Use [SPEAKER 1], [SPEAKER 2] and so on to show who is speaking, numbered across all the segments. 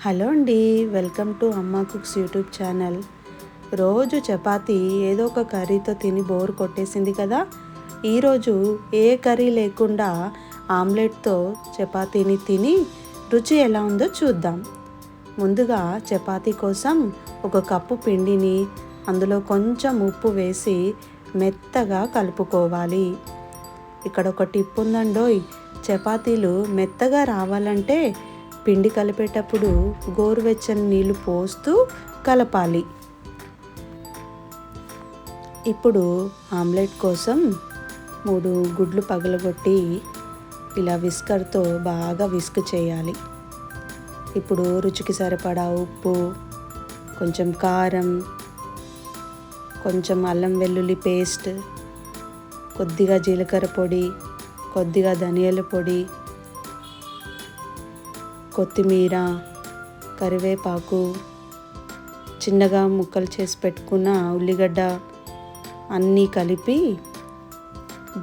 [SPEAKER 1] Hello అండి, welcome to అమ్మ cooks YouTube channel. రోజు చపాతీ ఏదో ఒక కర్రీతో తిని బోర్ కొట్టేసింది కదా. ఈరోజు ఏ కర్రీ లేకుండా ఆమ్లెట్తో చపాతీని తిని రుచి ఎలా ఉందో చూద్దాం. ముందుగా చపాతీ కోసం ఒక కప్పు పిండిని అందులో కొంచెం ఉప్పు వేసి మెత్తగా కలుపుకోవాలి. ఇక్కడ ఒక టిప్ ఉందండోయ్. చపాతీలు మెత్తగా రావాలంటే పిండి కలిపేటప్పుడు గోరువెచ్చని నీళ్ళు పోస్తూ కలపాలి. ఇప్పుడు ఆమ్లెట్ కోసం 3 గుడ్లు పగలగొట్టి ఇలా విస్కర్తో బాగా విస్క్ చేయాలి. ఇప్పుడు రుచికి సరిపడా ఉప్పు, కొంచెం కారం, కొంచెం అల్లం వెల్లుల్లి పేస్ట్, కొద్దిగా జీలకర్ర పొడి, కొద్దిగా ధనియాల పొడి, కొత్తిమీర, కరివేపాకు, చిన్నగా ముక్కలు చేసి పెట్టుకున్న ఉల్లిగడ్డ అన్నీ కలిపి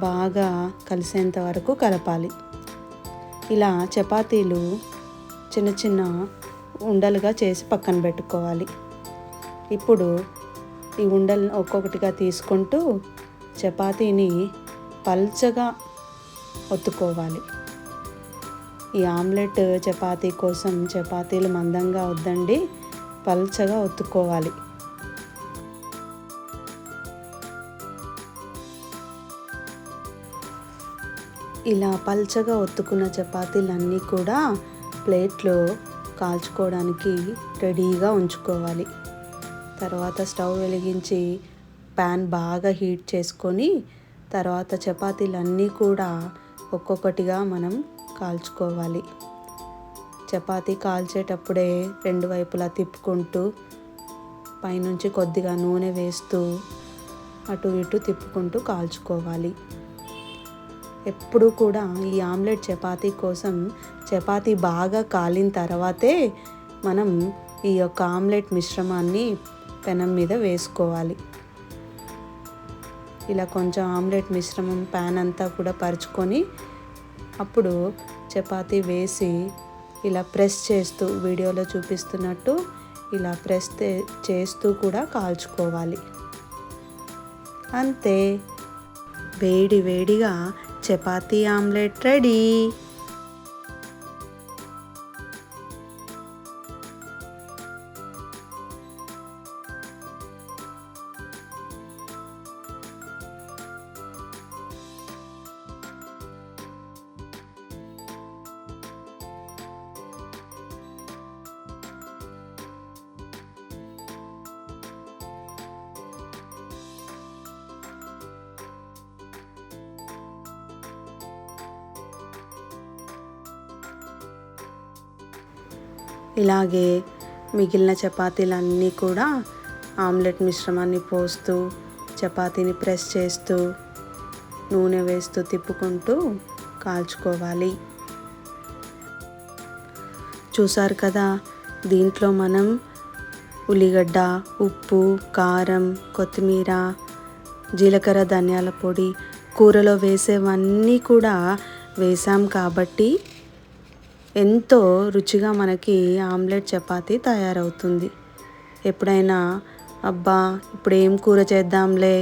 [SPEAKER 1] బాగా కలిసేంత వరకు కలపాలి. ఇలా చపాతీలు చిన్న చిన్న ఉండలుగా చేసి పక్కన పెట్టుకోవాలి. ఇప్పుడు ఈ ఉండలను ఒక్కొక్కటిగా తీసుకుంటూ చపాతీని పల్చగా ఒత్తుకోవాలి. ఈ ఆమ్లెట్ చపాతీ కోసం చపాతీలు మందంగా వద్దండి, పల్చగా ఒత్తుకోవాలి. ఇలా పల్చగా ఒత్తుకున్న చపాతీలన్నీ కూడా ప్లేట్లో కాల్చుకోవడానికి రెడీగా ఉంచుకోవాలి. తర్వాత స్టవ్ వెలిగించి ప్యాన్ బాగా హీట్ చేసుకొని తర్వాత చపాతీలన్నీ కూడా ఒక్కొక్కటిగా మనం కాల్చుకోవాలి. చపాతీ కాల్చేటప్పుడే 2 వైపులా తిప్పుకుంటూ పైనుంచి కొద్దిగా నూనె వేస్తూ అటు ఇటు తిప్పుకుంటూ కాల్చుకోవాలి. ఎప్పుడు కూడా ఈ ఆమ్లెట్ చపాతీ కోసం చపాతీ బాగా కాలిన తర్వాతే మనం ఈ యొక్క ఆమ్లెట్ మిశ్రమాన్ని పెనం మీద వేసుకోవాలి. ఇలా కొంచెం ఆమ్లెట్ మిశ్రమం ప్యాన్ అంతా కూడా పరుచుకొని అప్పుడు చపాతీ వేసి ఇలా ప్రెస్ చేస్తూ వీడియోలో చూపిస్తున్నట్టు ఇలా ప్రెస్ చేస్తూ కూడా కాల్చుకోవాలి. అంతే, వేడి వేడిగా చపాతీ ఆమ్లెట్ రెడీ. ఇలాగే మిగిలిన చపాతీలన్నీ కూడా ఆమ్లెట్ మిశ్రమాన్ని పోస్తూ చపాతీని ప్రెస్ చేస్తూ నూనె వేస్తూ తిప్పుకుంటూ కాల్చుకోవాలి. చూసారు కదా, దీంట్లో మనం ఉల్లిగడ్డ, ఉప్పు, కారం, కొత్తిమీర, జీలకర్ర, ధనియాల పొడి, కూరలో వేసేవన్నీ కూడా వేసాం కాబట్టి ఎంతో రుచిగా మనకి ఆమ్లెట్ చపాతీ తయారవుతుంది. ఎప్పుడైనా అబ్బా ఇప్పుడు ఏం కూర చేద్దాంలే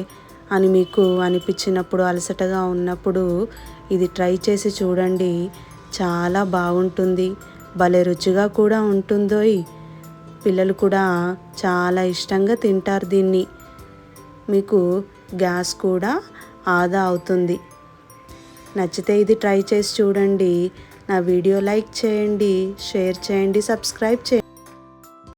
[SPEAKER 1] అని మీకు అనిపించినప్పుడు, అలసటగా ఉన్నప్పుడు ఇది ట్రై చేసి చూడండి. చాలా బాగుంటుంది, భలే రుచిగా కూడా ఉంటుందోయ్. పిల్లలు కూడా చాలా ఇష్టంగా తింటారు దీన్ని. మీకు గ్యాస్ కూడా ఆదా అవుతుంది. నచ్చితే ఇది ట్రై చేసి చూడండి. నా వీడియో లైక్ చేయండి, షేర్ చేయండి, సబ్స్క్రైబ్ చేయండి.